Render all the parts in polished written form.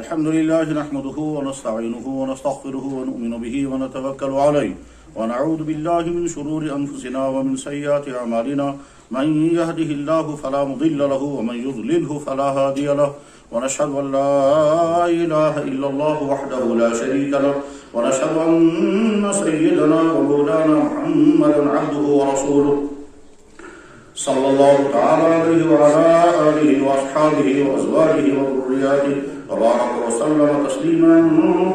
الحمد لله نحمده ونستعينه ونستغفره ونؤمن به ونتوكل عليه ونعوذ بالله من شرور أنفسنا ومن سيئات أعمالنا من يهده الله فلا مضل له ومن يضلله فلا هادي له ونشهد أن لا إله إلا الله وحده لا شريك له ونشهد أن سيدنا ومولانا محمدا عبده ورسوله صلى الله تعالى عليه وعلى آله وأصحابه وأزواجه وذرياته وبارك وسلم تسليما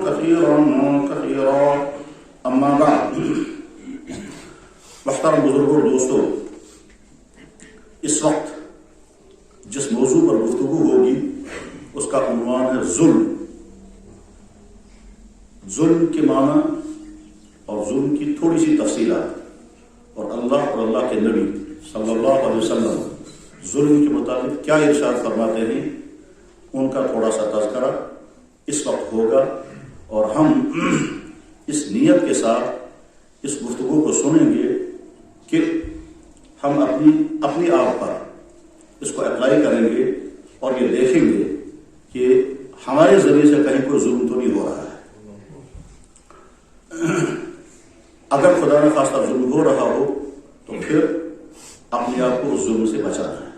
كثيرا اما بعد. محترم بزرگوں اور دوستوں، اس وقت جس موضوع پر گفتگو ہوگی اس کا عنوان ہے ظلم کے معنی اور ظلم کی تھوڑی سی تفصیلات، اور اللہ اور اللہ کے نبی صلی اللہ علیہ وسلم ظلم کے متعلق کیا ارشاد فرماتے ہیں ان کا تھوڑا سا تذکرہ اس وقت ہوگا، اور ہم اس نیت کے ساتھ اس گفتگو کو سنیں گے کہ ہم اپنی آپ پر اس کو اپلائی کریں گے اور یہ دیکھیں گے کہ ہمارے ذریعے سے کہیں کوئی ظلم تو نہیں ہو رہا ہے. اگر خدا نہ خواستہ ظلم ہو رہا ہو تو پھر اپنے آپ کو اس ظلم سے بچانا ہے.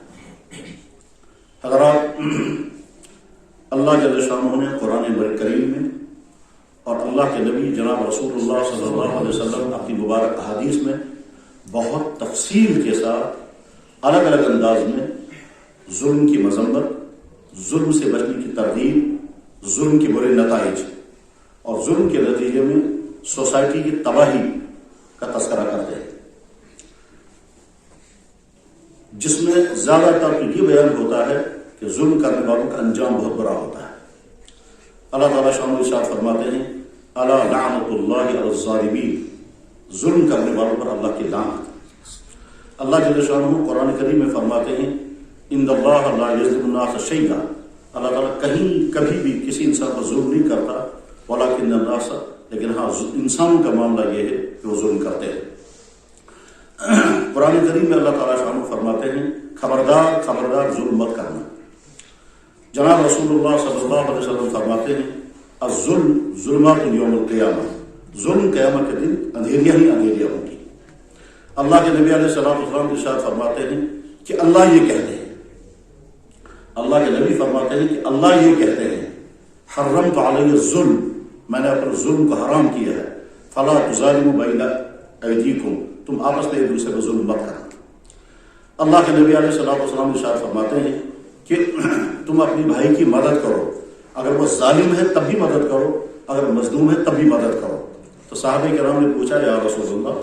حضرات، اللہ جل شانہ نے قرآن کریم میں اور اللہ کے نبی جناب رسول اللہ صلی اللہ علیہ وسلم اپنی مبارک احادیث میں بہت تفصیل کے ساتھ الگ الگ انداز میں ظلم کی مذمت، ظلم سے بچنے کی ترغیب، ظلم کے برے نتائج اور ظلم کے نتیجے میں سوسائٹی کی تباہی کا تذکرہ کرتے ہیں، جس میں زیادہ تر یہ بیان ہوتا ہے کہ ظلم کرنے والوں کا انجام بہت برا ہوتا ہے. اللہ تعالیٰ شان و ارشاد فرماتے ہیں الا لعنت اللہ علی الظالمین، ظلم کرنے والوں پر اللہ کی لعنت. اللہ جل شانہ قرآن کریم میں فرماتے ہیں ان اللہ لا یظلم الناس شیئا، اللہ تعالیٰ کبھی بھی کسی انسان پر ظلم نہیں کرتا، ولکن الناس، لیکن ہاں انسانوں کا معاملہ یہ ہے کہ وہ ظلم کرتے ہیں. قرآن کریم میں اللہ تعالیٰ شانہ فرماتے ہیں خبردار ظلم مت کرنا. جناب رسول اللہ صلی اللہ علیہ وسلم فرماتے ہیں الظلم ظلمات یوم القیامہ، ظلم قیامت کے دن اندھیریاں ہی اندھیریاں ہوں گی. اللہ کے نبی علیہ السلام ارشاد فرماتے ہیں کہ اللہ یہ کہتے ہیں، اللہ کے نبی فرماتے ہیں کہ اللہ یہ کہتے ہیں حرمت علی الظلم، میں نے اپنے ظلم کو حرام کیا ہے، فلا تظالموا بین ایدیکم، تم آپس میں ایک دوسرے پر ظلم مت کرو. اللہ کے نبی علیہ السلام ارشاد فرماتے ہیں کہ تم اپنی بھائی کی مدد کرو، اگر وہ ظالم ہے تب بھی مدد کرو، اگر مظلوم ہے تب بھی مدد کرو. تو صحابہ کرام نے پوچھا یا رسول اللہ،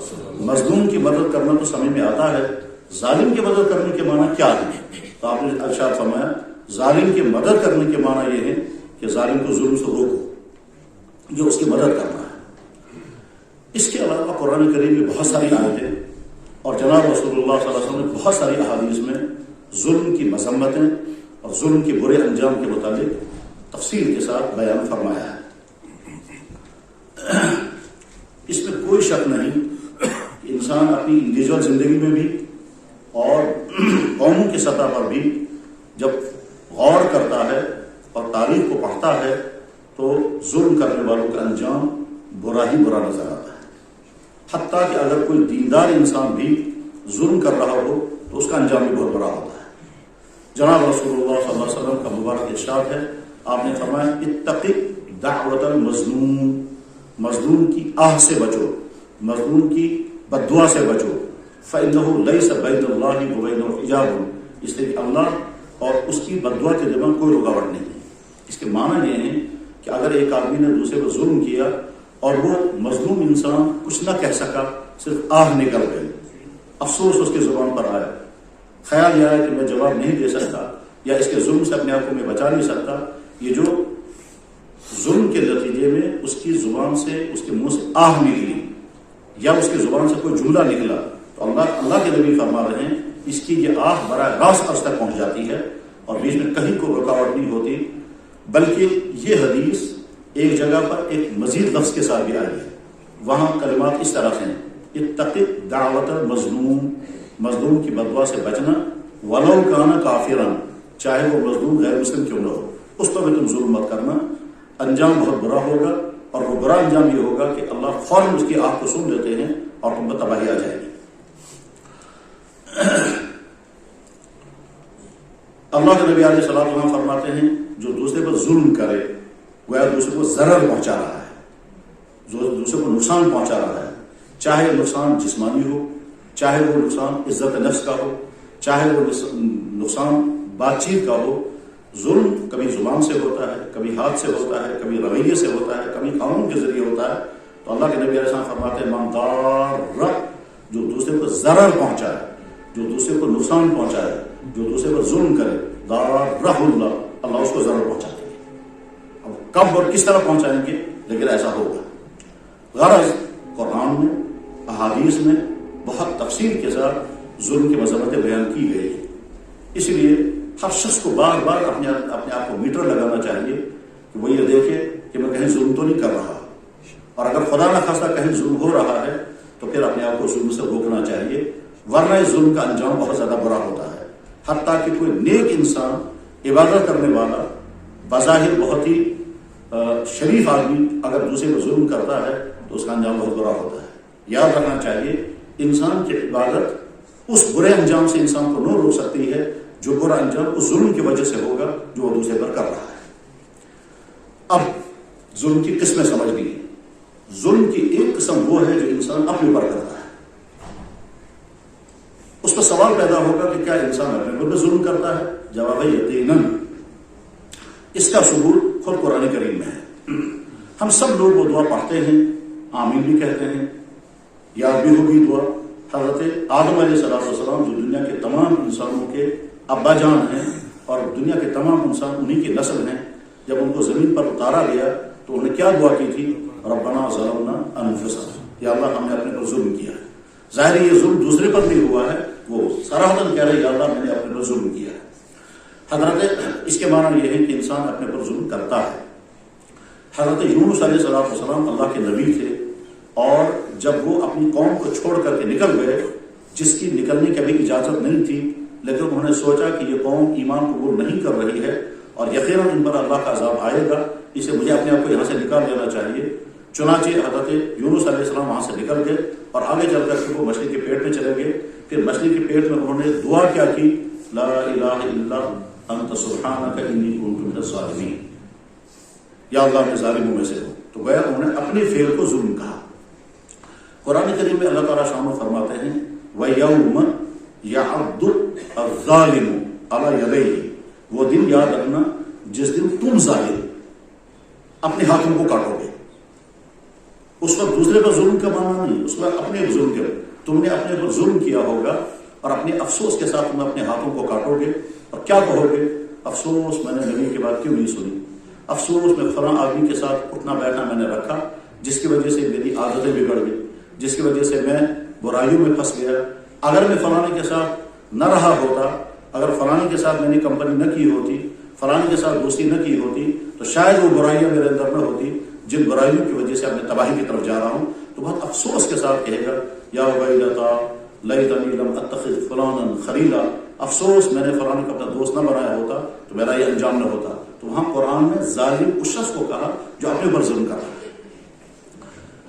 مظلوم کی مدد کرنا تو سمجھ میں آتا ہے، ظالم کی مدد کرنے کے معنی کیا ہے؟ تو آپ نے ارشاد فرمایا ظالم کی مدد کرنے کے معنی یہ ہے کہ ظالم کو ظلم سے روکو، جو اس کی مدد کرنا ہے. اس کے علاوہ قرآن کریم میں بہت ساری آیتیں اور جناب رسول اللہ صلی اللہ علیہ وسلم نے بہت ساری احادیث میں ظلم کی مذمتیں اور ظلم کے برے انجام کے متعلق تفصیل کے ساتھ بیان فرمایا ہے. اس میں کوئی شک نہیں کہ انسان اپنی انڈیویجول زندگی میں بھی اور قوموں کی سطح پر بھی جب غور کرتا ہے اور تاریخ کو پڑھتا ہے تو ظلم کرنے والوں کا انجام برا ہی برا نظر آتا ہے. حتیٰ کہ اگر کوئی دیندار انسان بھی ظلم کر رہا ہو تو اس کا انجام بھی بہت برا ہوتا ہے. جناب رسول اللہ صلی اللہ علیہ وسلم کا مبارک ارشاد ہے، آپ نے فرمایا اتقی دعوت المظلوم، مظلوم کی آہ سے بچو، مظلوم کی بددعا سے بچو، فإنہ لیس بین اللہ وبینہ حجاب، اس لیے کہ اللہ اور اس کی بددعا کے درمیان کوئی رکاوٹ نہیں ہے. اس کے معنی یہ ہے کہ اگر ایک آدمی نے دوسرے پر ظلم کیا اور وہ مظلوم انسان کچھ نہ کہہ سکا، صرف آہ نکل گئی، افسوس اس کی زبان پر آیا، خیال یہ آیا کہ میں جواب نہیں دے سکتا یا اس کے ظلم سے اپنے آپ کو میں بچا نہیں سکتا، یہ جو ظلم کے نتیجے میں اس کی زبان سے، اس کے منہ سے آہ نکلی یا اس کی زبان سے کوئی جملہ نکلا، تو اللہ کے نبی فرما رہے ہیں اس کی یہ آہ براہ راست عرض تک پہنچ جاتی ہے اور بیچ میں کہیں کوئی رکاوٹ نہیں ہوتی. بلکہ یہ حدیث ایک جگہ پر ایک مزید لفظ کے ساتھ بھی آئی ہے، وہاں کلمات اس طرح سے ہیں اتقی دعوت المظلوم، مظلوم کی بددعا سے بچنا، ولو کان کافرا، چاہے وہ مظلوم غیر مسلم کیوں نہ ہو. اس پر بھی تم ظلم مت کرنا، انجام بہت برا ہوگا، اور وہ برا انجام یہ ہوگا کہ اللہ فوراً اس کی آگ کو سن لیتے ہیں اور تم پر تباہی آ جائے گی۔ اللہ کے نبی علیہ الصلوۃ والسلام فرماتے ہیں جو دوسرے پر ظلم کرے وہ دوسرے کو ضرر پہنچا رہا ہے، جو دوسرے کو نقصان پہنچا رہا ہے، چاہے نقصان جسمانی ہو، چاہے وہ نقصان عزت نفس کا ہو، چاہے وہ نقصان بات چیت کا ہو۔ ظلم کبھی زبان سے ہوتا ہے، کبھی ہاتھ سے ہوتا ہے، کبھی رویے سے ہوتا ہے، کبھی قانون کے ذریعے ہوتا ہے۔ تو اللہ کے نبی علیہ السلام فرماتے ہیں من ضار، جو دوسرے کو ضرر پہنچائے، جو دوسرے کو نقصان پہنچائے، جو دوسرے پر ظلم کرے، ضارہ اللہ اس کو ضرر پہنچا دیں گے۔ اب کب اور کس طرح پہنچائیں گے، لیکن ایسا ہوگا۔ غرض قرآن میں، احادیث میں بہت تفصیل کے ساتھ ظلم کی مذمتیں بیان کی گئی ہیں۔ اس لیے ہر شخص کو بار بار اپنے آپ کو میٹر لگانا چاہیے کہ وہ یہ دیکھے کہ میں کہیں ظلم تو نہیں کر رہا، اور اگر خدا نہ خواستہ کہیں ظلم ہو رہا ہے تو پھر اپنے آپ کو ظلم سے روکنا چاہیے، ورنہ اس ظلم کا انجام بہت زیادہ برا ہوتا ہے۔ حتیٰ کہ کوئی نیک انسان، عبادت کرنے والا، بظاہر بہت ہی شریف آدمی اگر دوسرے کو ظلم کرتا ہے تو اس کا انجام بہت برا ہوتا ہے۔ یاد رکھنا چاہیے انسان کی عبادت اس برے انجام سے انسان کو نہ روک سکتی ہے جو برا انجام اس ظلم کی وجہ سے ہوگا جو وہ دوسرے پر کر رہا ہے۔ اب ظلم کی قسمیں سمجھ لی۔ ظلم کی ایک قسم وہ ہے جو انسان اپنے اوپر کرتا ہے۔ اس پر سوال پیدا ہوگا کہ کیا انسان اپنے اوپر ظلم کرتا ہے؟ جواب ہے یقیناً۔ اس کا ثبوت خود قرآن کریم میں ہے۔ ہم سب لوگ وہ دعا پڑھتے ہیں، آمین بھی کہتے ہیں، یاد بھی ہوگی دعا۔ حضرت آدم علیہ السلام جو دنیا کے تمام انسانوں کے ابا جان ہیں اور دنیا کے تمام انسان انہی کی نسل ہیں، جب ان کو زمین پر اتارا گیا تو انہوں نے کیا دعا کی تھی؟ ربنا ظلمنا انفسنا، یا اللہ ہم نے اپنے پر ظلم کیا ہے۔ ظاہر یہ ظلم دوسرے پر نہیں ہوا ہے، وہ صراحتاً کہہ رہے یا اللہ میں نے اپنے پر ظلم کیا ہے۔ حضرت اس کے معنی یہ ہے کہ انسان اپنے پر ظلم کرتا ہے۔ حضرت یونس علیہ السلام اللہ کے نبی تھے، اور جب وہ اپنی قوم کو چھوڑ کر کے نکل گئے، جس کی نکلنے کی ابھی اجازت نہیں تھی، لیکن انہوں نے سوچا کہ یہ قوم ایمان قبول نہیں کر رہی ہے اور یقیناً ان پر اللہ کا عذاب آئے گا، اسے مجھے اپنے آپ کو یہاں سے نکال دینا چاہیے۔ چنانچہ حضرت یونس علیہ السلام وہاں سے نکل گئے اور آگے چل کر کے وہ مچھلی کے پیٹ میں چلے گئے۔ پھر مچھلی کے پیٹ میں انہوں نے دعا کیا کی، لا الہ الا انت سبحانک انی کنت من الظالمین، یا اللہ میں ظالموں میں سے ہوں۔ تو گویا انہوں نے اپنے فعل کو ظلم کہا۔ قرآن کریم میں اللہ تعالیٰ شان فرماتے ہیں وَيَوْمَ يَعَضُّ الظَّالِمُ عَلَى يَدَيْهِ، وہ دن یاد رکھنا جس دن تم ظالم اپنے ہاتھوں کو کاٹو گے۔ اس وقت دوسرے پر ظلم کا معنی نہیں، اس وقت اپنے ظلم کے، تم نے اپنے پر ظلم کیا ہوگا اور اپنے افسوس کے ساتھ تم اپنے ہاتھوں کو کاٹو گے اور کیا کہو گے؟ افسوس میں نے نبی کی بات کیوں نہیں سنی، افسوس میں فلاں آدمی کے ساتھ اٹھنا بیٹھنا میں نے رکھا جس کی وجہ سے میری عادتیں بگڑ گئی، جس کی وجہ سے میں برائیوں میں پھنس گیا۔ اگر میں فلانے کے ساتھ نہ رہا ہوتا، اگر فلانے کے ساتھ میں نے کمپنی نہ کی ہوتی، فلانے کے ساتھ دوستی نہ کی ہوتی، تو شاید وہ برائیاں میرے اندر نہ ہوتی جن برائیوں کی وجہ سے میں تباہی کی طرف جا رہا ہوں۔ تو بہت افسوس کے ساتھ کہے گا یا ویلتا لیتنی لم اتخذ فلانا خلیلا، افسوس میں نے فلانے کو اپنا دوست نہ بنایا ہوتا تو میرا یہ انجام نہ ہوتا۔ تو وہاں قرآن میں ظالم اس شخص کو کہا جو اپنے اوپر ظلم کر رہا ہے۔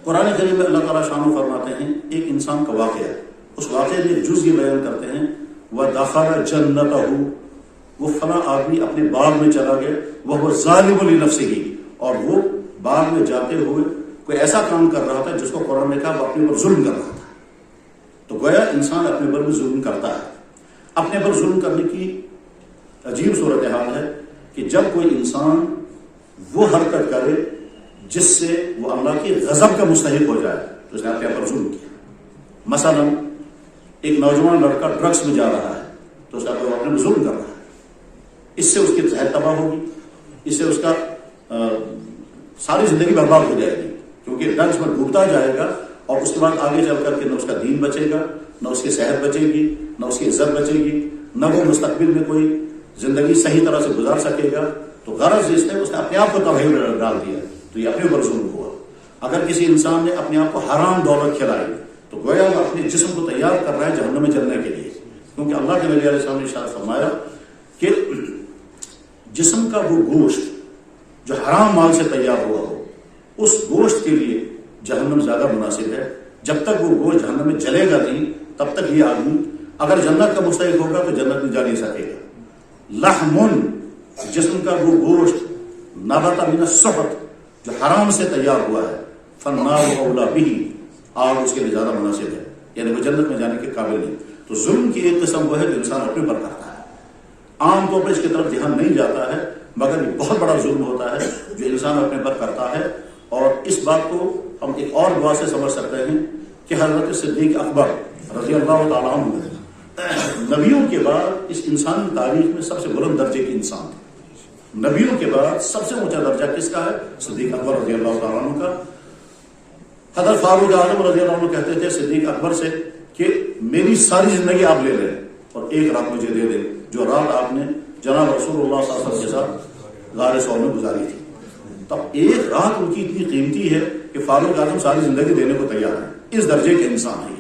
قرآن کریم میں اللہ تعالیٰ شان فرماتے ہیں ایک انسان کا واقعہ، اس واقعے میں جز یہ بیان کرتے ہیں وَدَخَلَ جَنَّتَهُ، وہ فلاں آدمی اپنے باغ میں چلا گیا، وہ ظالم لنفسہ، اور وہ باغ میں جاتے ہوئے کوئی ایسا کام کر رہا تھا جس کو قرآن نے کہا وہ اپنے پر ظلم کر رہا تھا۔ تو گویا انسان اپنے پر بھی ظلم کرتا ہے۔ اپنے پر ظلم کرنے کی عجیب صورتحال ہے کہ جب کوئی انسان وہ حرکت کرے جس سے وہ اللہ کی غضب کا مستحق ہو جائے تو اس نے اپنے پر ظلم کیا۔ مثلا ایک نوجوان لڑکا ڈرگس میں جا رہا ہے تو اس نے اپنے پر ظلم کر رہا ہے، اس سے اس کی صحت تباہ ہوگی، اس سے اس کا ساری زندگی برباد ہو جائے گی، کیونکہ ڈرگس میں ڈوبتا جائے گا اور اس کے بعد آگے چل کر کے نہ اس کا دین بچے گا، نہ اس کی صحت بچے گی، نہ اس کی عزت بچے گی، نہ وہ مستقبل میں کوئی زندگی صحیح طرح سے گزار سکے گا۔ تو غرض اس نے اپنے آپ کو تباہی میں ڈال دیا، تو یہ اپنے اوپر ظلم ہوا۔ اگر کسی انسان نے اپنے آپ کو حرام دولت کھلائی تو گویا وہ اپنے جسم کو تیار کر رہا ہے جہنم میں چلنے کے لیے، کیونکہ اللہ کے نبی علیہ السلام نے ارشاد فرمایا کہ جسم کا وہ گوشت جو حرام مال سے تیار ہوا ہو، اس گوشت کے لیے جہنم زیادہ مناسب ہے. جب تک وہ گوشت جہنم میں جلے گا نہیں تب تک یہ آدمی اگر جنت کا مستحق ہوگا تو جنت میں جا نہیں سکے گا. لحمن، جسم کا وہ گوشت نبت من السحت جو حرام سے تیار ہوا ہے، فالنار اولی بہ، آگ اس کے لیے زیادہ مناسب ہے، یعنی وہ جنت میں جانے کے قابل نہیں. تو ظلم کی ایک قسم وہ ہے جو انسان اپنے پر کرتا ہے. عام طور پر اس کی طرف دھیان نہیں جاتا ہے، مگر یہ بہت بڑا ظلم ہوتا ہے جو انسان اپنے پر کرتا ہے. اور اس بات کو ہم ایک اور دعا سے سمجھ سکتے ہیں کہ حضرت صدیق اکبر رضی اللہ تعالیٰ عنہ نبیوں کے بعد اس انسانی تاریخ میں سب سے بلند درجے کے انسان تھے. نبیوں کے بعد سب سے اونچا درجہ کس کا ہے؟ صدیق اکبر رضی اللہ تعالیٰ عنہ کا. حضرت فاروق اعظم رضی اللہ عنہ کہتے تھے صدیق اکبر سے کہ میری ساری زندگی آپ لے لیں اور ایک رات مجھے دے دیں جو رات آپ نے جناب رسول اللہ صلی اللہ علیہ وسلم کے ساتھ غار ثور میں گزاری تھی. تب ایک رات ان کی اتنی قیمتی ہے کہ فاروق اعظم ساری زندگی دینے کو تیار ہیں. اس درجے کے انسان ہیں.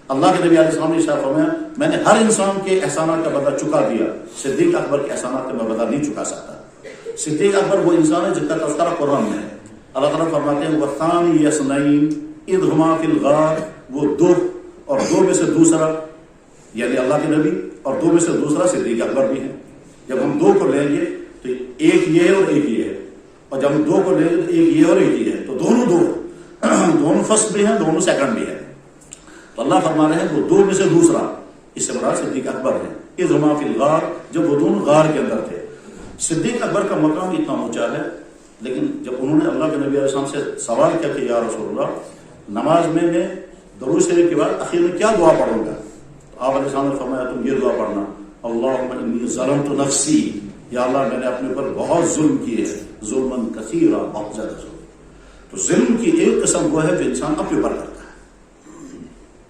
اللہ کے نبی علیہ السلام نے ارشاد فرمایا میں نے ہر انسان کے احسانات کا بدلہ چکا دیا، صدیق اکبر کے احسانات کا میں بدلہ نہیں چکا سکتا. صدیق اکبر وہ انسان ہے جس کا تذکرہ قرآن میں ہے. اللہ تعالیٰ فرماتے ہیں وَالثَّانِي يَثْنَيْنِ اِذْ هُمَا فِي الْغَارِ، وہ دو اور دو میں سے دوسرا یعنی اللہ کے نبی اور دو میں سے دوسرا صدیق اکبر بھی ہے. جب ہم دو کو لیں گے تو ایک یہ ہے اور ایک یہ ہے، اور جب ہم دو کو لیں گے تو ایک یہ اور ایک یہ ہے، تو دونوں فرسٹ بھی ہیں، دونوں سیکنڈ بھی ہیں. تو اللہ فرما رہے ہیں وہ دو میں سے دوسرا، اس سے مراد صدیق اکبر ہے. اذ ہما فی الغار، جب وہ دونوں غار کے اندر تھے. صدیق اکبر کا مقام اتنا اونچا ہے، لیکن جب انہوں نے اللہ کے نبی علیہ السلام سے سوال کیا کہ یا رسول اللہ نماز میں درود شریف کے بعد آخر میں کیا دعا پڑھوں گا، تو آپ علیہ السلام نے فرمایا تم یہ دعا پڑھنا اللہم انی ظلمت نفسی، یا اللہ میں نے اپنے اوپر بہت ظلم کیے ہے، ظلمن کثیرا، بہت زیادہ ظلم. تو ظلم کی ایک قسم وہ ہے جو انسان اپنے اوپر کرتا ہے.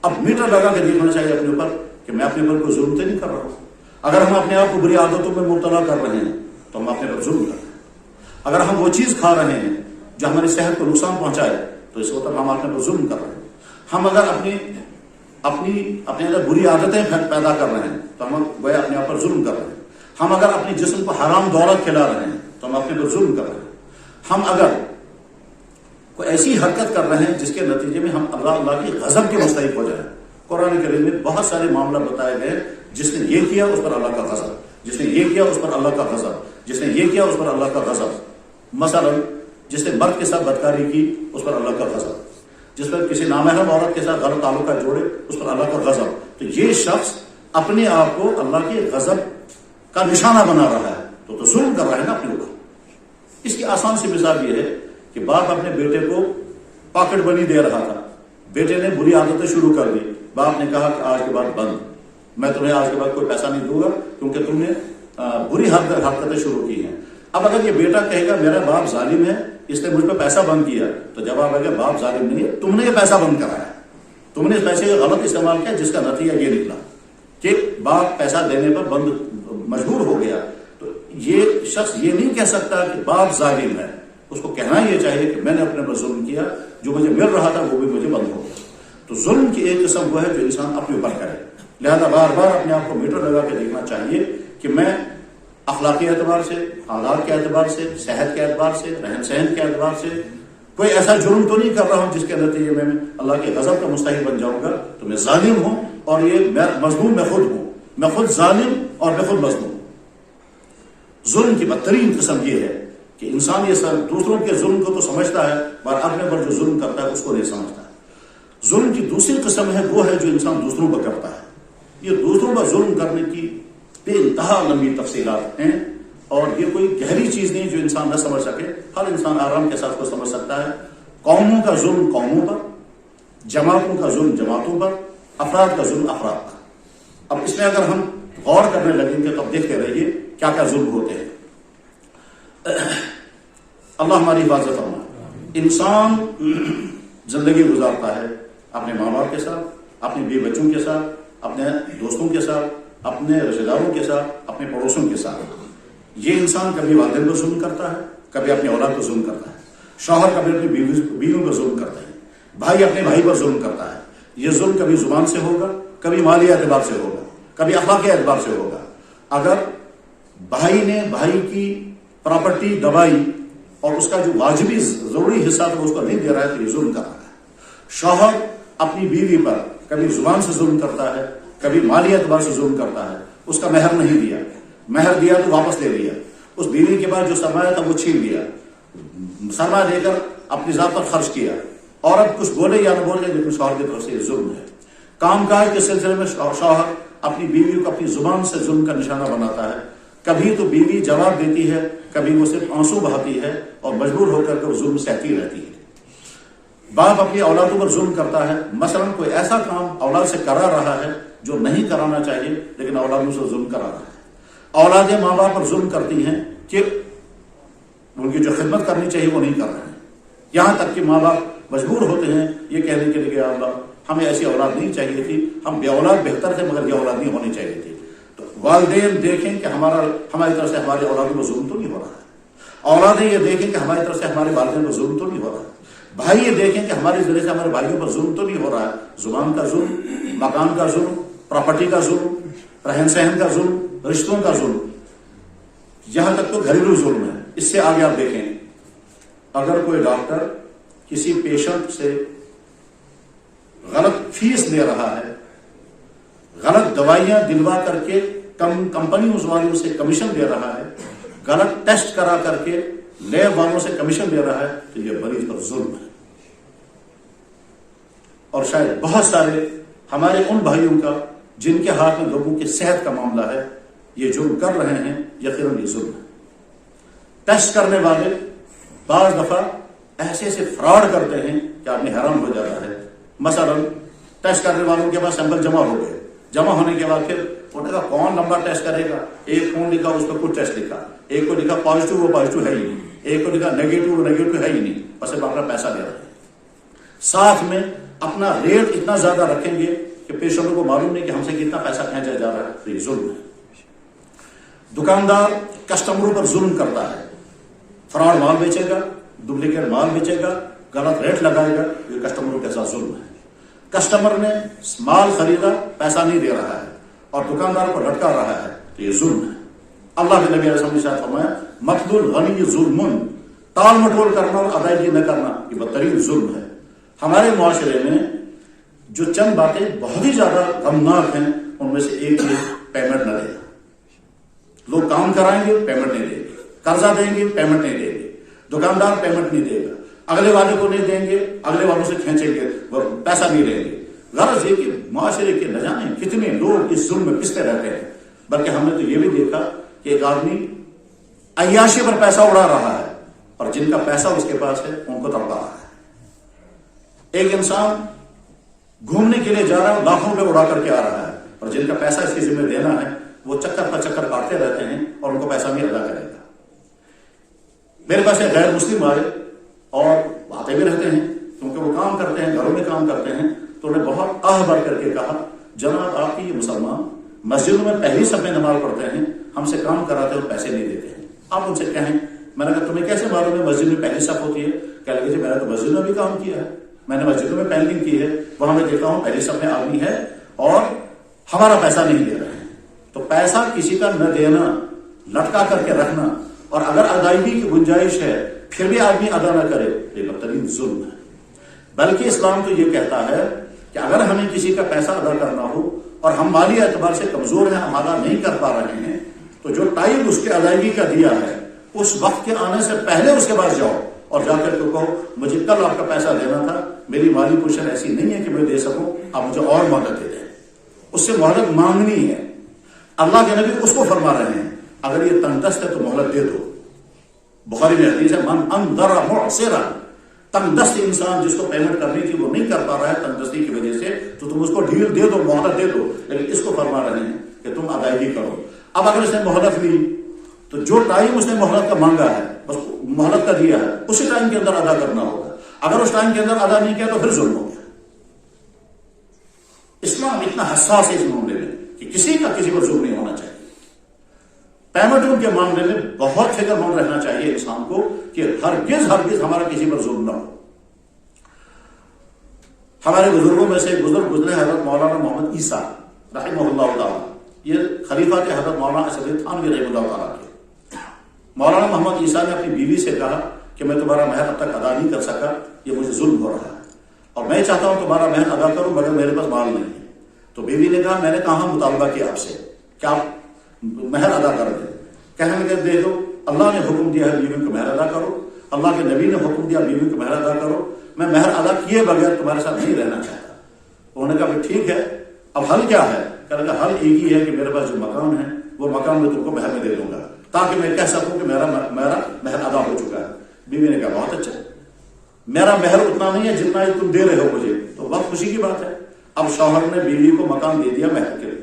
اب میٹر لگا کے دیکھنا چاہیے اپنے اوپر کہ میں اپنے اوپر کوئی ظلم تو نہیں کر رہا ہوں. اگر ہم اپنے آپ کو بری عادتوں میں مبتلا کر رہے ہیں تو ہم اپنے پر ظلم کر رہے ہیں. اگر ہم وہ چیز کھا رہے ہیں جو ہماری صحت کو نقصان پہنچائے تو اس وقت ہم اپنے پر ظلم کر رہے ہیں. ہم اگر اپنے اندر بری عادتیں پیدا کر رہے ہیں تو ہم گویا اپنے آپ پر ظلم کر رہے ہیں. ہم اگر اپنے جسم کو حرام دولت کھلا رہے ہیں تو ہم اپنے پر ظلم کر رہے ہیں. ہم اگر کوئی ایسی حرکت کر رہے ہیں جس کے نتیجے میں ہم اللہ کی غضب کے مستحق ہو جائیں. قرآن کریم میں بہت سارے معاملہ بتائے گئے جس نے یہ کیا اس پر اللہ کا غضب، جس نے یہ کیا اس پر اللہ کا غضب، جس نے یہ کیا اس پر اللہ کا غضب. مثلا جس نے مرد کے ساتھ بدکاری کی اس پر اللہ کا غضب، جس پر کسی نامحرم عورت کے ساتھ غلط تعلقہ جوڑے اس پر اللہ کا غضب. تو یہ شخص اپنے آپ کو اللہ کے غضب کا نشانہ بنا رہا ہے، تو ظلم کر رہا ہے نا اپنے اوپر. اس کی آسان سی مثال یہ ہے کہ باپ اپنے بیٹے کو پاکٹ منی دے رہا تھا، بیٹے نے بری عادتیں شروع کر دی. باپ نے کہا کہ آج کے بعد بند، میں تمہیں آج کے بعد کوئی پیسہ نہیں دوں گا کیونکہ تم نے بری حرکتیں شروع کی ہیں. اب اگر یہ بیٹا کہے گا میرا باپ ظالم ہے اس نے مجھ پہ پیسہ بند کیا، تو جواب ہے کہ باپ ظالم نہیں ہے، تم نے یہ پیسہ بند کرایا، تم نے اس پیسے کا غلط استعمال کیا جس کا نتیجہ یہ نکلا کہ باپ پیسہ دینے پر بند مجبور ہو گیا. تو یہ شخص یہ نہیں کہہ سکتا کہ باپ ظالم ہے، اس کو کہنا یہ چاہیے کہ میں نے اپنے پر ظلم کیا، جو مجھے مل رہا تھا وہ بھی مجھے بند ہو گیا. تو ظلم کی ایک قسم وہ ہے جو انسان اپنے اوپر کرے. لہذا بار بار اپنے آپ کو میٹر لگا کے دیکھنا چاہیے کہ میں اخلاقی اعتبار سے، حالات کے اعتبار سے، صحت کے اعتبار سے، رہن سہن کے اعتبار سے کوئی ایسا جرم تو نہیں کر رہا ہوں جس کے نتیجے میں اللہ کے غضب کا مستحق بن جاؤں گا. تو میں ظالم ہوں اور یہ مظلوم میں خود ہوں، میں خود ظالم اور میں خود مظلوم. ظلم کی بدترین قسم یہ ہے کہ انسان یہ دوسروں کے ظلم کو تو سمجھتا ہے پر اپنے پر جو ظلم کرتا ہے اس کو نہیں سمجھتا. ظلم کی دوسری قسم ہے وہ ہے جو انسان دوسروں پر کرتا ہے. یہ دوسروں پر ظلم کرنے کی بے انتہا لمبی تفصیلات ہیں اور یہ کوئی گہری چیز نہیں جو انسان نہ سمجھ سکے. ہر انسان آرام کے ساتھ کو سمجھ سکتا ہے. قوموں کا ظلم قوموں پر، جماعتوں کا ظلم جماعتوں پر، افراد کا ظلم افراد پر. اب اس میں اگر ہم غور کرنے لگیں گے تو اب دیکھتے رہیے کیا کیا ظلم ہوتے ہیں. اللہ ہماری حفاظت فرمائے. انسان زندگی گزارتا ہے اپنے ماں باپ کے ساتھ، اپنے بیوی بچوں کے ساتھ، اپنے دوستوں کے ساتھ، اپنے رشتہ داروں کے ساتھ، اپنے پڑوسوں کے ساتھ. یہ انسان کبھی والدین پر ظلم کرتا ہے، کبھی اپنے اولاد پر ظلم کرتا ہے. شوہر کبھی اپنی بیویوں پر ظلم کرتا ہے، بھائی اپنے بھائی پر ظلم کرتا ہے. یہ ظلم کبھی زبان سے ہوگا، کبھی مالی اعتبار سے ہوگا، کبھی اخلاقی اعتبار سے ہوگا. اگر بھائی نے بھائی کی پراپرٹی دبائی اور اس کا جو واجبی ضروری حصہ تھا اس کو نہیں دے رہا ہے تو یہ ظلم کر رہا ہے۔ شوہر اپنی بیوی پر کبھی زبان سے ظلم کرتا ہے، کبھی مالی اعتبار سے ظلم کرتا ہے، اس کا مہر نہیں دیا، مہر دیا تو واپس لے لیا، اس بیوی کے بعد جو سرمایہ تھا وہ چھین لیا، سرمایہ دے کر اپنی ذات پر خرچ کیا، عورت کچھ بولے یا نہ بولے لیکن شوہر کی طرف سے یہ ظلم ہے۔ کام کاج کے سلسلے میں شوہر اپنی بیوی کو اپنی زبان سے ظلم کا نشانہ بناتا ہے، کبھی تو بیوی جواب دیتی ہے، کبھی وہ صرف آنسو بہاتی ہے اور مجبور ہو کر وہ ظلم سہتی رہتی ہے۔ باپ اپنی اولادوں پر ظلم کرتا ہے، مثلا کوئی ایسا کام اولاد سے کرا رہا ہے جو نہیں کرانا چاہیے لیکن اولادوں سے ظلم کرا رہا ہے۔ اولادیں ماں باپ پر ظلم کرتی ہیں کہ ان کی جو خدمت کرنی چاہیے وہ نہیں کر رہے ہیں، یہاں تک کہ ماں باپ مجبور ہوتے ہیں یہ کہنے کے لیے کہ اللہ ہمیں ایسی اولاد نہیں چاہیے تھی، ہم بے اولاد بہتر تھے مگر یہ اولاد نہیں ہونی چاہیے تھی۔ تو والدین دیکھیں کہ ہماری طرف سے ہمارے اولادوں پر ظلم تو نہیں ہو رہا ہے، اولادیں یہ دیکھیں کہ ہماری طرف سے ہمارے والدین پر ظلم تو نہیں ہو رہا ہے، بھائی یہ دیکھیں کہ ہمارے ذریعے سے ہمارے بھائیوں پر ظلم تو نہیں ہو رہا ہے، زبان کا ظلم، مکان کا ظلم، پراپرٹی کا ظلم، رہن سہن کا ظلم، رشتوں کا ظلم، یہاں تک تو گھریلو ظلم ہے۔ اس سے آگے آپ دیکھیں، اگر کوئی ڈاکٹر کسی پیشنٹ سے غلط فیس لے رہا ہے، غلط دوائیاں دلوا کر کے کمپنیوں والوں سے کمیشن دے رہا ہے، غلط ٹیسٹ کرا کر کے لیب والوں سے کمیشن دے رہا ہے تو یہ مریض پر ظلم ہے۔ اور شاید بہت سارے ہمارے ان بھائیوں کا جن کے ہاتھ میں لوگوں کی صحت کا معاملہ ہے یہ جرم کر رہے ہیں، یقیناً یہ ظلم ہے۔ ٹیسٹ کرنے والے بعض دفعہ ایسے فراڈ کرتے ہیں کہ آدمی حیران ہو جاتا ہے۔ مثلا ٹیسٹ کرنے والوں کے پاس سیمپل جمع ہو گئے، جمع ہونے کے بعد پھر انہوں نے کہا کون لمبا ٹیسٹ کرے گا، ایک خون لکھا اس پہ کچھ ٹیسٹ لکھا، ایک کو لکھا پازیٹیو وہ پازیٹیو ہے ہی نہیں، ایک کو لکھا نیگیٹو وہ نیگیٹو ہے ہی نہیں، بس صرف اپنا پیسہ لے رہے ہیں، ساتھ میں اپنا ریٹ اتنا زیادہ رکھیں گے کہ پیشنٹوں کو معلوم نہیں کہ ہم سے کتنا پیسہ کھینچا جا رہا ہے، تو یہ ظلم ہے۔ دکاندار کسٹمروں پر ظلم کرتا ہے، فراڈ مال بیچے گا، ڈپلیکیٹ مال بیچے گا، غلط ریٹ لگائے گا، یہ کسٹمروں کے ساتھ ظلم ہے۔ کسٹمر نے مال خریدا، پیسہ نہیں دے رہا ہے اور دکاندار کو لٹکا رہا ہے تو یہ ظلم ہے۔ اللہ کے نبی علیہ السلام نے شاید فرمایا مطلب الغنی ظلم، ٹال مٹول کرنا اور ادائیگی نہ کرنا یہ بدترین ظلم ہے۔ ہمارے معاشرے میں جو چند باتیں بہت ہی زیادہ غمناک ہیں ان میں سے ایک یہ پیمنٹ نہ دینا۔ لوگ کام کرائیں گے پیمنٹ نہیں دیں گے، قرضہ دیں گے پیمنٹ نہیں دیں گے، دکاندار پیمنٹ نہیں دے گا، اگلے والے کو نہیں دیں گے، اگلے والوں سے کھینچیں گے، پیسہ نہیں لیں گے۔ غرض یہ کہ معاشرے کے نہ جانے کتنے لوگ اس ظلم میں پستے رہتے ہیں، بلکہ ہم نے تو یہ بھی دیکھا کہ ایک آدمی عیاشی پر پیسہ اڑا رہا ہے اور جن کا پیسہ اس کے پاس ہے ان کو تڑپا رہا ہے۔ ایک انسان گھومنے کے لیے جا رہا ہے، لاکھوں روپے اڑا کر کے آ رہا ہے اور جن کا پیسہ اس کی ذمہ دینا ہے وہ چکر پر چکر کاٹتے رہتے ہیں اور ان کو پیسہ نہیں ادا کرے گا۔ میرے پاس ایک غیر مسلم آئے اور آتے بھی رہتے ہیں کیونکہ وہ کام کرتے ہیں، گھروں میں کام کرتے ہیں، تو انہیں بہت آہ بھر کر کے کہا جناب آپ کی یہ مسلمان مسجدوں میں پہلی صف میں نماز پڑھتے ہیں، ہم سے کام کراتے ہیں اور پیسے نہیں دیتے ہیں، آپ ان سے کہیں۔ میں نے کہا تمہیں کیسے معلوم ہے مسجد میں پہلی صف ہوتی ہے؟ کہنے لگے جی میں نے تو مسجد میں بھی کام کیا ہے، میں نے مسجدوں میں پینلنگ کی ہے، وہاں میں دیکھتا ہوں پہلی صف میں آدمی ہے اور ہمارا پیسہ نہیں دے رہے ہیں۔ تو پیسہ کسی کا نہ دینا، لٹکا کر کے رکھنا، اور اگر ادائیگی کی گنجائش ہے پھر بھی آدمی ادا نہ کرے تو یہ بدترین ظلم ہے۔ بلکہ اسلام تو یہ کہتا ہے کہ اگر ہمیں کسی کا پیسہ ادا کرنا ہو اور ہم مالی اعتبار سے کمزور ہیں، ہم ادا نہیں کر پا رہے ہیں، تو جو ٹائم اس کے ادائیگی کا دیا ہے اس وقت کے آنے سے پہلے اس کے پاس جاؤ اور جا کر کے کہو مجھے کل آپ کا پیسہ دینا تھا، میری مالی پوزیشن ایسی نہیں ہے کہ میں دے سکوں، آپ مجھے اور مہلت دے دیں۔ اس سے مہلت مانگنی ہے۔ اللہ کے نبی اس کو فرما رہے ہیں اگر یہ تنگ دست ہے تو مہلت دے دو۔ بخاری میں حدیث ہے من انذر معسرا، تنگ دست انسان جس کو پیمنٹ کرنی تھی وہ نہیں کر پا رہا ہے تنگ دستی کی وجہ سے، تو تم اس کو ڈھیل دے دو، مہلت دے دو، لیکن اس کو فرما رہے ہیں کہ تم ادائیگی کرو۔ اب اگر اس نے مہلت لی تو جو ٹائم اس نے مہلت کا مانگا ہے، بس مہلت کا دیا ہے، اسی ٹائم کے اندر ادا کرنا ہوگا۔ اگر اس ٹائم کے اندر ادا نہیں کیا تو پھر ظلم ہو گیا۔ اسلام اتنا حساس ہے اس معاملے میں کہ کسی کا کسی پر ظلم نہیں ہونا چاہیے۔ پیمنٹوں کے معاملے میں بہت فکر مند رہنا چاہیے انسان کو کہ ہرگز ہمارا کسی پر ظلم نہ ہو۔ ہمارے بزرگوں میں سے ایک بزرگ گزرے حضرت مولانا محمد عیسیٰ رحمہ اللہ تعالی، یہ خلیفہ کے حضرت مولانا اشرف علی تھانوی رحمہ اللہ تعالیٰ کے. مولانا محمد عیسیٰ نے اپنی بیوی سے کہا کہ میں تمہارا مہر اب تک ادا نہیں کر سکا, یہ مجھے ظلم ہو رہا ہے, اور میں چاہتا ہوں تمہارا مہر ادا کروں مگر میرے پاس مال نہیں ہے. تو بیوی نے کہا میں نے کہاں مطالبہ کیا آپ سے کہ آپ مہر ادا کر دیں. کہنے لگے دیکھو اللہ نے حکم دیا ہے بیوی کو مہر ادا کرو, اللہ کے نبی نے حکم دیا بیوی کو مہر ادا کرو, میں مہر ادا کیے بغیر تمہارے ساتھ نہیں رہنا چاہتا. انہوں نے کہا ٹھیک ہے, اب حل کیا ہے؟ کہنے لگا حل ایک ہی ہے کہ میرے پاس جو مکان ہے وہ مکان میں تم کو مہر میں دے دوں گا تاکہ میں کہہ سکوں کہ میرا مہر ادا ہو چکا ہے. بیوی نے کہا بہت اچھا, میرا مہر اتنا نہیں ہے جتنا ہی تم دے رہے ہو مجھے, تو بہت خوشی کی بات ہے. اب شوہر نے بیوی کو مکان دے دیا مہر کے لیے.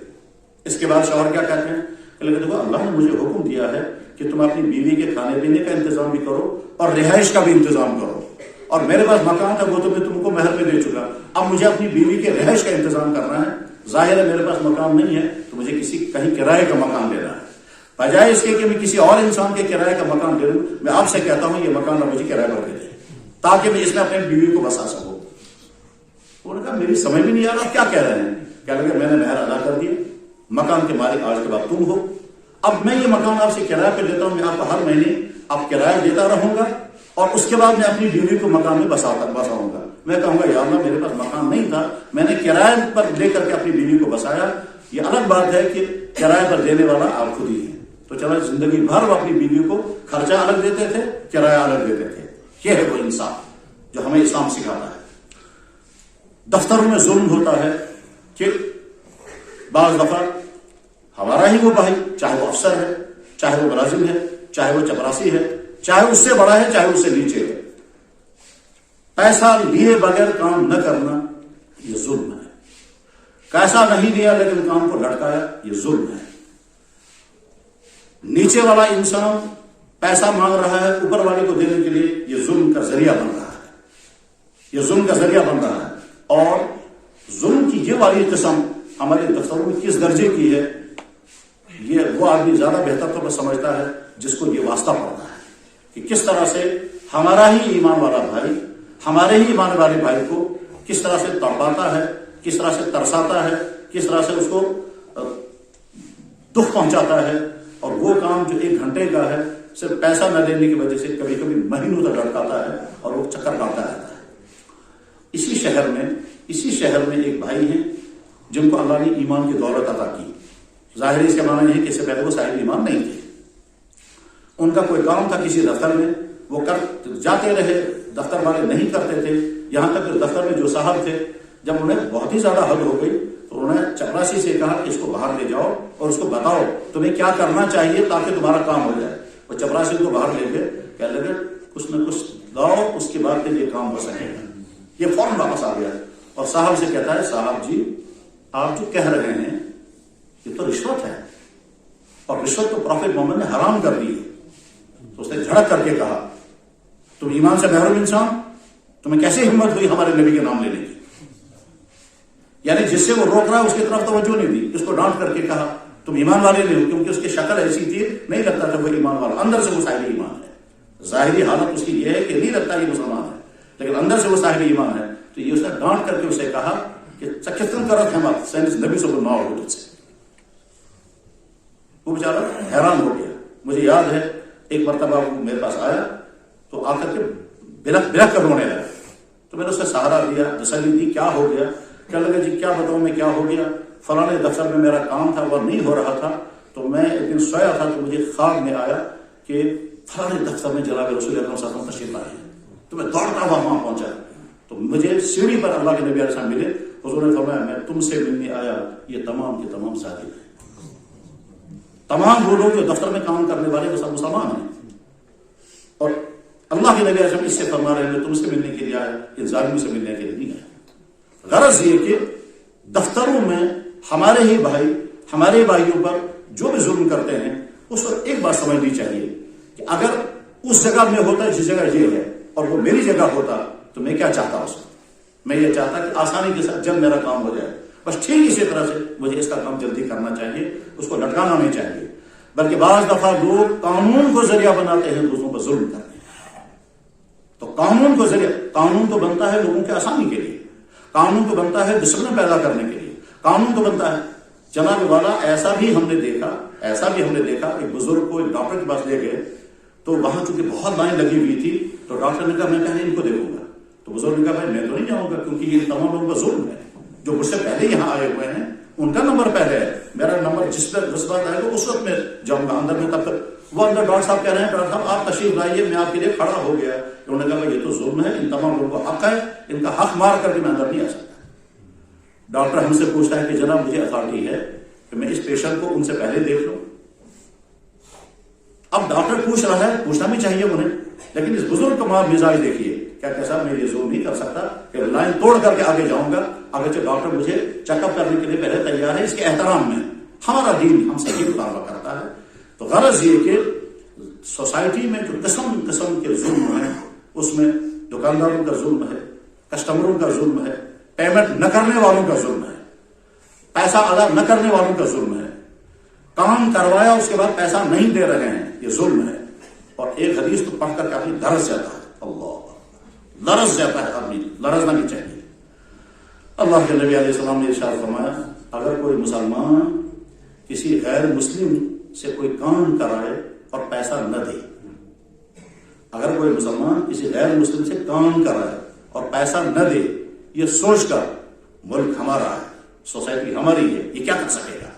اس کے بعد شوہر کیا کہتے ہیں کہ دیکھو اللہ نے مجھے حکم دیا ہے کہ تم اپنی بیوی کے کھانے پینے کا انتظام بھی کرو اور رہائش کا بھی انتظام کرو, اور میرے پاس مکان تھا وہ تو میں تم کو مہر میں دے چکا, اب مجھے اپنی بیوی کے رہائش کا انتظام کرنا ہے. ظاہر ہے میرے پاس مکان نہیں ہے تو مجھے کہیں کرائے کا مکان لینا ہے. بجائے اس کے کہ میں کسی اور انسان کے کرائے کا مکان دے دوں, میں آپ سے کہتا ہوں یہ مکان مجھے کرائے پر دے دیں تاکہ میں اس میں اپنی بیوی کو بسا سکوں. انہوں نے کہا میری سمجھ بھی نہیں آ رہا کیا کہہ رہے ہیں. کہہ لگے میں نے مہر ادا کر دیا, مکان کے مالک آج کے بعد تم ہو, اب میں یہ مکان آپ سے کرائے پہ لیتا ہوں, میں آپ کو ہر مہینے آپ کرایہ دیتا رہوں گا اور اس کے بعد میں اپنی بیوی کو مکان میں بساؤں گا. میں کہوں گا یا اللہ میرے پاس مکان نہیں تھا, میں نے کرائے پر لے کر کے اپنی بیوی کو بسایا. یہ الگ بات ہے کہ کرائے پر دینے والا آپ خود ہی ہیں. تو چلو زندگی بھر وہ اپنی بیوی کو خرچہ الگ دیتے تھے, کرایہ الگ دیتے تھے. یہ ہے وہ انصاف جو ہمیں اسلام سکھاتا ہے. دفتروں میں ظلم ہوتا ہے کہ بعض دفعہ ہمارا ہی وہ بھائی, چاہے وہ افسر ہے, چاہے وہ ملازم ہے, چاہے وہ چپراسی ہے, چاہے اس سے بڑا ہے, چاہے اس سے نیچے ہے, پیسہ لیے بغیر کام نہ کرنا یہ ظلم ہے. پیسہ نہیں دیا لیکن کام کو لٹکایا یہ ظلم ہے. نیچے والا انسان پیسہ مانگ رہا ہے اوپر والے کو دینے کے لیے, یہ ظلم کا ذریعہ بن رہا ہے, یہ ظلم کا ذریعہ بن رہا ہے. اور ظلم کی یہ والی قسم ہمارے دفتروں میں کس درجے کی ہے, یہ وہ آدمی زیادہ بہتر طور پر سمجھتا ہے جس کو یہ واسطہ پڑتا ہے کہ کس طرح سے ہمارا ہی ایمان والا بھائی ہمارے ہی ایمان والے بھائی کو کس طرح سے تڑپاتا ہے, کس طرح سے ترساتا ہے, کس طرح سے اس کو دکھ پہنچاتا ہے. اور وہ کام جو 1 گھنٹے کا ہے صرف پیسہ نہ دینے کی وجہ سے کبھی کبھی مہینوں تک لٹکاتا ہے اور وہ چکر کاٹتا رہتا ہے. اسی شہر میں ایک بھائی ہیں جن کو اللہ نے ایمان کی دولت عطا کی. ظاہر اس کے معنی یہ ہے کہ اس سے پہلے وہ صاحب ایمان نہیں تھے. ان کا کوئی کام تھا کسی دفتر میں, وہ جاتے رہے, دفتر والے نہیں کرتے تھے, یہاں تک کہ دفتر میں جو صاحب تھے جب انہیں بہت ہی زیادہ حد ہو گئی تو انہوں نے چپراسی سے کہا کہ اس کو باہر لے جاؤ اور اس کو بتاؤ تمہیں کیا کرنا چاہیے تاکہ تمہارا کام ہو جائے. وہ چپراسی کو باہر لے گئے, کہنے لگے کچھ نہ کچھ لاؤ, اس کے بعد پھر یہ کام ہو سکے گا. یہ فوراً واپس آ گیا اور صاحب سے کہتا ہے صاحب جی آپ جو کہہ رہے ہیں یہ تو رشوت ہے, اور رشوت تو پروفیٹ محمد نے حرام کر دی ہے. تو اس نے جھڑک کر کے کہا تم ایمان سے محروم انسان, تمہیں کیسے ہمت ہوئی ہمارے نبی کے نام لینے کی. یعنی جس سے وہ روک رہا ہے اس کی طرف توجہ نہیں دی, اس کو ڈانٹ کر کے کہا تم ایمان والے نہیں ہو, کیونکہ اس کی شکل ایسی تھی نہیں لگتا تھا وہ ایمان والا, اندر سے وہ صاحب ایمان ہے. ظاہری حالت اس کی یہ ہے کہ نہیں لگتا یہ مسلمان ہے لیکن اندر سے وہ صاحب ایمان ہے. تو یہ اس نے ڈانٹ کر کے اسے کہا کہ چکتن کرت ہمت سینس نبی صلی اللہ علیہ وسلم سے. وہ بیچارہ حیران ہو گیا. مجھے یاد ہے ایک مرتبہ وہ میرے پاس آیا تو آ کر کے بلک کر رونے لگا. تو میں نے اس سے سہارا دیا, تسلی دی, کیا ہو گیا. کہنے لگا جی کیا بتاؤں میں کیا ہو گیا, فلاں دفتر میں میرا کام تھا وہ نہیں ہو رہا تھا, تو میں ایک دن سویا تھا تو مجھے خواب میں آیا کہ فلاں دفتر میں جناب رسول اللہ صلی اللہ علیہ وسلم تشریف لائے ہیں. تو میں دوڑتا ہوا وہاں پہنچا تو مجھے سیڑھی پر اللہ کے نبی علیہ السلام ملے. حضور نے فرمایا میں تم سے ملنے آیا, یہ تمام کے تمام ظالم ہیں. تمام وہ لوگ جو دفتر میں کام کرنے والے وہ سب مسلمان ہیں, اور اللہ کے نبی علیہ السلام اس سے فرما رہے ہیں تم سے ملنے کے لیے آیا, یہ ظالموں سے ملنے کے لیے نہیں آیا. غرض یہ کہ دفتروں میں ہمارے ہی بھائی ہمارے بھائیوں پر جو بھی ظلم کرتے ہیں اس وقت ایک بات سمجھنی چاہیے کہ اگر اس جگہ میں ہوتا جس جگہ یہ ہے اور وہ میری جگہ ہوتا تو میں کیا چاہتا اس وقت. میں یہ چاہتا کہ آسانی کے ساتھ جب میرا کام ہو جائے, بس ٹھیک اسی طرح سے مجھے اس کا کام جلدی کرنا چاہیے, اس کو لٹکانا نہیں چاہیے. بلکہ بعض دفعہ لوگ قانون کو ذریعہ بناتے ہیں دوسروں پر ظلم کرنے. تو قانون کو ذریعہ, قانون تو بنتا ہے لوگوں کے آسانی کے لیے, قانون تو بنتا ہے ڈسپلن پیدا کرنے کے لیے, قانون تو بنتا ہے جناب والا ایسا بھی ہم نے دیکھا کہ بزرگ کو ایک ڈاکٹر کے پاس لے گئے تو وہاں چونکہ بہت لائن لگی ہوئی تھی تو ڈاکٹر نے کہا میں پہلے ان کو دیکھوں گا. تو بزرگ نے کہا بھائی میں تو نہیں جاؤں گا کیونکہ یہ تمام لوگوں کا ظلم ہے. جو مجھ سے پہلے یہاں آئے ہوئے ہیں ان کا نمبر پہلے ہے, میرا نمبر جس وقت آئے گا اس وقت میں جاؤں گا اندر میں. تب تک وہ اندر ڈاکٹر صاحب کہہ رہے ہیں ڈاکٹر صاحب آپ تشریف لائیے, میں آپ کے لیے کھڑا ہو گیا. انہوں نے کہا بھائی یہ تو ظلم ہے, ان تمام لوگوں کا حق ہے, ان کا حق مار کر کے میں اندر نہیں آ سکتا. ڈاکٹر ہم سے پوچھتا ہے کہ جناب مجھے اتھارٹی ہے کہ میں اس پیشنٹ کو ان سے پہلے دیکھ لوں. اب ڈاکٹر پوچھ رہا ہے, پوچھنا بھی چاہیے انہیں, لیکن اس بزرگ کا مزاج دیکھیے کیا کیسا, میں یہ زور نہیں کر سکتا کہ لائن توڑ کر کے آگے جاؤں گا. اگرچہ ڈاکٹر مجھے چیک اپ کرنے کے لیے پہلے تیار ہے, اس کے احترام میں ہمارا دین ہم سے یہ مطالبہ کرتا ہے. تو غرض یہ کہ سوسائٹی میں جو قسم قسم کے ظلم ہیں, اس میں دکانداروں کا ظلم ہے, کسٹمروں کا ظلم ہے, پیمنٹ نہ کرنے والوں کا ظلم ہے, پیسہ ادا نہ کرنے والوں کا ظلم ہے, کام کروایا اس کے بعد پیسہ نہیں دے رہے ہیں, یہ ظلم ہے. اور ایک حدیث تو پڑھ کر کے آدمی لرز جاتا ہے, اللہ لرز جاتا ہے آدمی, لرزنا نہیں چاہیے. اللہ کے نبی علیہ السلام نے ارشاد فرمایا اگر کوئی مسلمان کسی غیر مسلم سے کوئی کام کرائے اور پیسہ نہ دے, اگر کوئی مسلمان کسی غیر مسلم سے کام کرائے اور پیسہ نہ دے, یہ سوچ کر ملک ہمارا ہے, سوسائٹی ہماری ہے, یہ کیا کر سکے گا.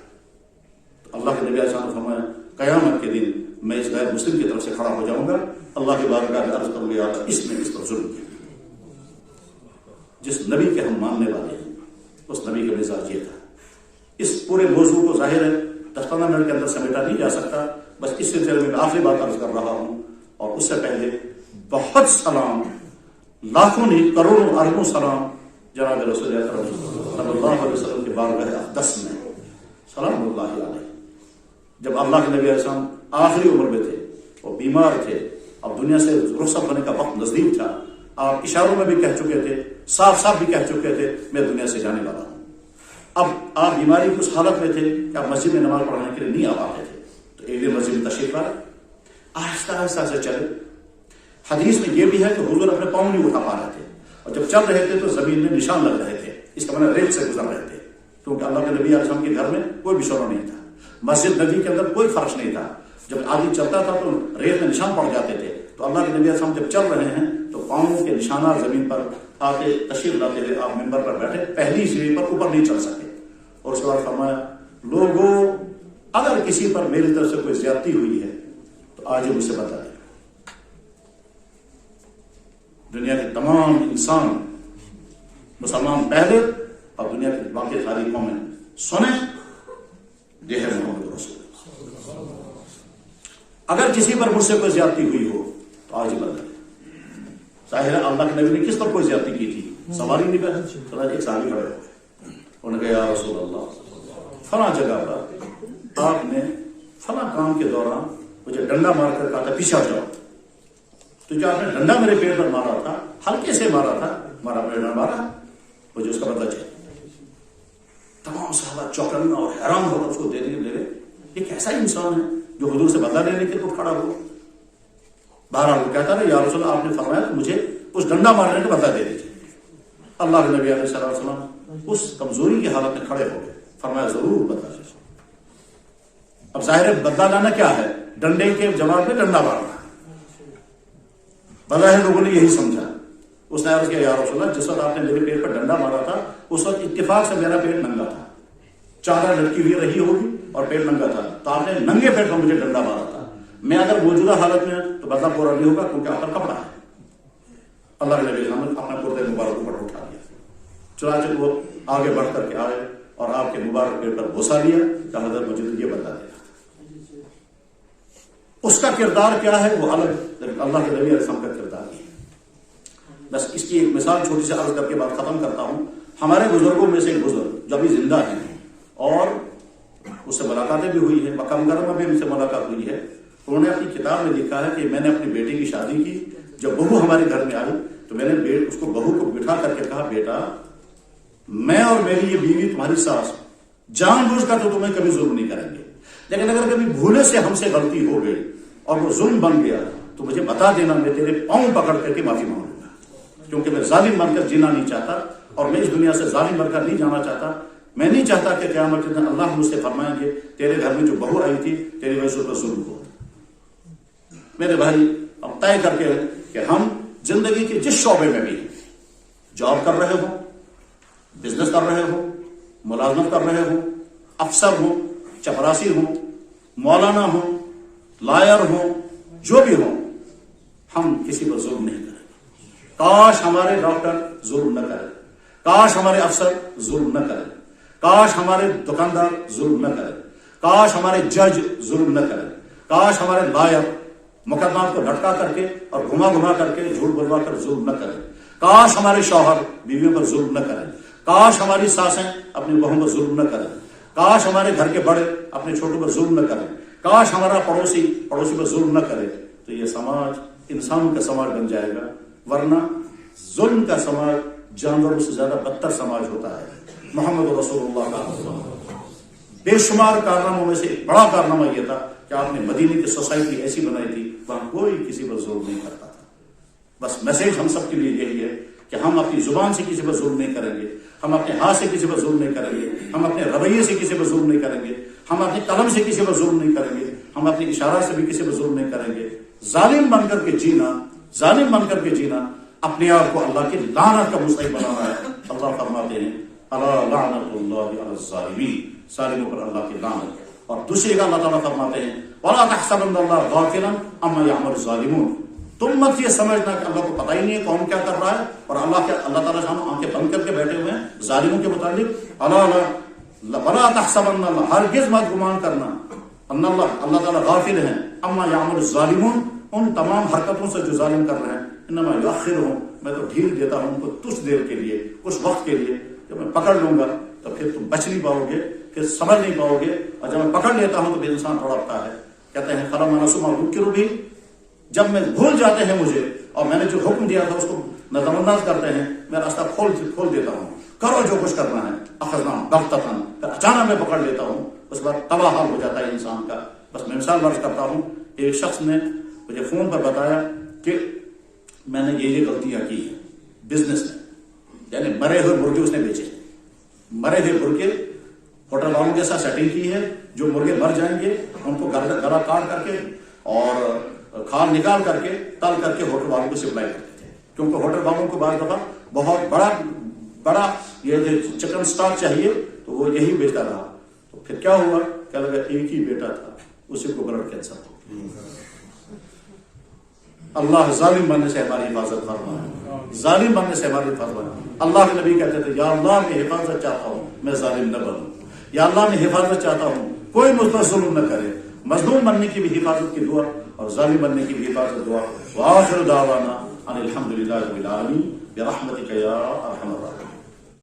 تو اللہ کے نبی علیہ السلام نے فرمایا قیامت کے دن میں اس غیر مسلم کی طرف سے کھڑا ہو جاؤں گا, اللہ کے بارگاہ میں عرض کروں گا اس نے اس پر ظلم کیا. جس نبی کے ہم ماننے والے ہیں اس نبی کا مزاج یہ تھا. اس پورے موضوع کو ظاہر ہے 10-15 منٹ کے اندر سمیٹا نہیں جا سکتا, بس اس سلسلے میں آخری بات عرض کر رہا ہوں. اور اس سے پہلے بہت سلام, لاکھوں نہیں کروڑوں اربوں سلام جناب رسول اکرم صلی اللہ علیہ وسلم کے بارگاہ اقدس میں سلام اللہ علیہ. جب اللہ کے نبی علیہ السلام آخری عمر میں تھے, وہ بیمار تھے, اب دنیا سے رخصت ہونے کا وقت نزدیک تھا, آپ اشاروں میں بھی کہہ چکے تھے, صاف صاف بھی کہہ چکے تھے میں دنیا سے جانے والا ہوں. اب آپ بیماری کی اس حالت میں تھے کہ آپ مسجد میں نماز پڑھنے کے لیے نہیں آ پاتے تھے, تو ایک دن مسجد میں تشریف لائے, آہستہ آہستہ سے چلے. حدیث میں یہ بھی ہے کہ حضور اپنے پاؤں نہیں اٹھا پا رہے تھے, اور جب چل رہے تھے تو زمین میں نشان لگ رہے تھے, اس کا مطلب ریت سے گزر رہے تھے, کیونکہ اللہ کے نبی علیہ السلام کے گھر میں کوئی بچھونا نہیں تھا, مسجد نبی کے اندر کوئی فرش نہیں تھا. جب آدمی چلتا تھا تو ریت میں نشان پڑ جاتے تھے. تو اللہ کے نبی علیہ السلام جب چل رہے ہیں تو پاؤں کے نشانات زمین پر آتے تشریف لاتے ہوئے آپ ممبر پر بیٹھے, پہلی سیڑھی پر اوپر نہیں چل سکے, اور اس کے بعد فرمایا لوگوں اگر کسی پر میری طرف سے کوئی زیادتی ہوئی ہے تو آج مجھ سے بتا دیں. دنیا کے تمام انسان مسلمان پہلے اور دنیا کی باقی ساری قومیں سنیں, یہ ہے محمد رسول. اگر کسی پر مجھ سے کوئی زیادتی ہوئی ہو تو آج ہی بتا دیں. ظاہر ہے اللہ کے نبی نے کس پر کوئی زیادتی کی تھی, سواری نہیں پہ ایک صحابی کھڑے ہوئے, انہوں نے کہا یا رسول اللہ فلاں جگہ پر آپ نے فلاں کام کے دوران مجھے ڈنڈا مار کر کہا تھا پیچھے جاؤ, تو جو آپ نے ڈنڈا میرے پیٹ پر مارا تھا, ہلکے سے مارا تھا, مارا ڈنڈا مارا, مجھے اس کا بدلہ چاہیے. تمام صحابہ چوکنا اور حیران ہو کر اس کو دینے لگے, یہ کیسا انسان ہے جو حضور سے بدلہ لینے کے لیے کھڑا ہو. بہرحال وہ کہتا ہے یا رسول اللہ آپ نے فرمایا مجھے اس ڈنڈا مارنے کا بدلہ دے دیجیے. اللہ کے نبی علیہ السلام اس کمزوری کی حالت میں کھڑے ہو گئے, فرمایا ضرور بدلہ دیجیے. اب ظاہر بدلہ لانا کیا ہے, ڈنڈے کے جواب میں ڈنڈا مارنا. بظاہر لوگوں نے یہی سمجھا. اس نے عرض کیا یا رسول اللہ جس وقت آپ نے میرے پیٹ پر ڈنڈا مارا تھا اس وقت اتفاق سے میرا پیٹ ننگا تھا, چادر لٹکی ہوئی رہی ہوگی اور پیٹ ننگا تھا, تو آپ نے ننگے پیٹ پر مجھے ڈنڈا مارا تھا. میں اگر موجودہ حالت میں تو بدلہ پورا نہیں ہوگا کیونکہ آپ کا کپڑا ہے. اللہ کے نبی نے اپنا پردے مبارک پر اٹھا لیا, چنانچہ وہ آگے بڑھ کر کے آئے اور آپ کے مبارک پیٹ پر بوسا لیا کہ حضرت مجھے تو یہ بدلہ دینا. اس کا کردار کیا ہے وہ الگ, اللہ کے نبی علیہ السلام کا کردار ہے. بس اس کی ایک مثال چھوٹی سی عرض کر کے بات ختم کرتا ہوں. ہمارے بزرگوں میں سے ایک بزرگ جو ابھی زندہ ہیں اور اس سے ملاقاتیں بھی ہوئی ہیں, مکہ مکرمہ میں ان سے ملاقات ہوئی ہے. انہوں نے اپنی کتاب میں لکھا ہے کہ میں نے اپنی بیٹی کی شادی کی, جب بہو ہمارے گھر میں آئی تو میں نے اس کو بہو کو بٹھا کر کے کہا بیٹا میں اور میری یہ بیوی تمہاری ساس جان بوجھ کر تو تمہیں کبھی ظلم نہیں کریں گے, لیکن اگر کبھی بھولے سے ہم سے غلطی ہو گئی اور وہ ظلم بن گیا تو مجھے بتا دینا, میں تیرے پاؤں پکڑ کر کے معافی مانگوں گا, کیونکہ میں ظالم بن کر جینا نہیں چاہتا اور میں اس دنیا سے ظالم بن کر نہیں جانا چاہتا. میں نہیں چاہتا کہ قیامت کے دن اللہ مجھ سے فرمائیں گے تیرے گھر میں جو بہو آئی تھی تیری وجہ سے ظلم ہو. میرے بھائی اب طے کر کے کہ ہم زندگی کے جس شعبے میں بھی جاب کر رہے ہوں, بزنس کر رہے ہوں, ملازمت کر رہے ہوں, افسر ہوں, چپراسی ہوں, مولانا ہوں, لائر ہوں, جو بھی ہوں, ہم کسی پر ظلم نہیں کریں. کاش ہمارے ڈاکٹر ظلم نہ کریں, کاش ہمارے افسر ظلم نہ کریں, کاش ہمارے دکاندار ظلم نہ کریں, کاش ہمارے جج ظلم نہ کریں, کاش ہمارے لائر مقدمات کو لٹکا کر کے اور گھما کر کے جھوٹ بلوا کر ظلم نہ کریں, کاش ہمارے شوہر بیویوں پر ظلم نہ کریں, کاش ہماری ساسیں اپنی بہووں پر ظلم نہ کریں, کاش ہمارے گھر کے بڑے اپنے چھوٹوں پر ظلم نہ کریں, کاش ہمارا پڑوسی پر ظلم نہ کرے. تو یہ سماج انسانوں کا سماج بن جائے گا, ورنہ ظلم کا سماج جانوروں سے زیادہ بدتر سماج ہوتا ہے. محمد رسول اللہ کا بے شمار کارناموں میں سے ایک بڑا کارنامہ یہ تھا کہ آپ نے مدینے کی سوسائٹی ایسی بنائی تھی وہاں کوئی کسی پر ظلم نہیں کرتا تھا. بس میسج ہم سب کے لیے یہی ہے کہ ہم اپنی زبان سے کسی پر ظلم نہیں کریں گے, ہم اپنے ہاتھ سے کسی پر ظلم نہیں کریں گے, ہم اپنے رویے سے کسی پر ظلم نہیں کریں گے, ہم اپنی قلم سے کسی پر ظلم نہیں کریں گے, ہم اپنی اشارہ سے بھی کسی پر ظلم نہیں کریں گے. ظالم بن کر کے جینا اپنے آپ کو اللہ کی لعنت کا مستحق بنانا ہے. اللہ فرماتے ہیں الا لعنت اللہ علی الظالمین, ظالموں پر اللہ کی لعنت. اور دوسری کا اللہ تعالیٰ فرماتے ہیں ولا تحسبن اللہ غافلا عما یعمل الظالمون, تم مت یہ سمجھنا کہ اللہ کو پتہ ہی نہیں ہے کون کیا کر رہا ہے, اور اللہ تعالیٰ جانو آنکھیں بند کر کے بیٹھے ہوئے ہیں ظالموں کے متعلق. ولا تحسبن اللہ, ہرگز مت گمان کرنا اللہ تعالیٰ غافل ہیں عما یعمل الظالمون, ان تمام حرکتوں سے جو ظالم کر رہے ہیں. انما یؤخرهم, میں تو ڈھیل دیتا ہوں ان کو کچھ دیر کے لیے, کچھ وقت کے لیے. جب میں پکڑ لوں گا تو پھر تم بچ نہیں پاؤ گے, پھر سمجھ نہیں پاؤ گے. اور جب میں پکڑ لیتا ہوں تو پھر انسان تڑپتا ہے. کہتے ہیں فلما نسوا ما ذکروا به, جب میں بھول جاتے ہیں مجھے اور میں نے جو حکم دیا تھا اس کو نظر انداز کرتے ہیں, میں راستہ کھول دیتا ہوں, کرو جو کچھ کرنا ہے. اخذناهم بغتة, پھر اچانک میں پکڑ لیتا ہوں, اس بار تباہ حال ہو جاتا ہے انسان کا. بس میں مثال درج کرتا ہوں. ایک شخص نے مجھے فون پر بتایا کہ میں نے یہ غلطیاں کی ہیں بزنس میں, یعنی مرے ہوئے مرغے اس نے بیچے, مرے ہوئے مرغے ہوٹل والوں کے ساتھ سیٹنگ کی ہے, جو مرغے مر جائیں گے ان کو گلا کاٹ کر کے اور کھال نکال کر کے تل کر کے ہوٹل والوں کو سپلائی کرتے تھے, کیونکہ ہوٹل والوں کو بعض دفعہ بہت بڑا یہ چکن اسٹاک چاہیے تو وہ یہی بیچتا رہا. تو پھر کیا ہوا, کیا لگا ایک ہی بیٹا تھا, اسی کو بلڈ کینسر ہو. اللہ ظالم بننے سے ہماری حفاظت فرمائے, ظالم بننے سے ہماری حفاظت فرمائے. اللہ کے نبی کہتے تھے یا اللہ میں حفاظت چاہتا ہوں میں ظالم نہ بنوں, یا اللہ میں حفاظت چاہتا ہوں کوئی مجھ پر ظلم نہ کرے. مظلوم بننے کی بھی حفاظت کی دعا اور ظالم بننے کی بھی حفاظت دعا. وآخر دعوانا ان الحمد للہ رب العالمین برحمتک یا ارحم الراحمین.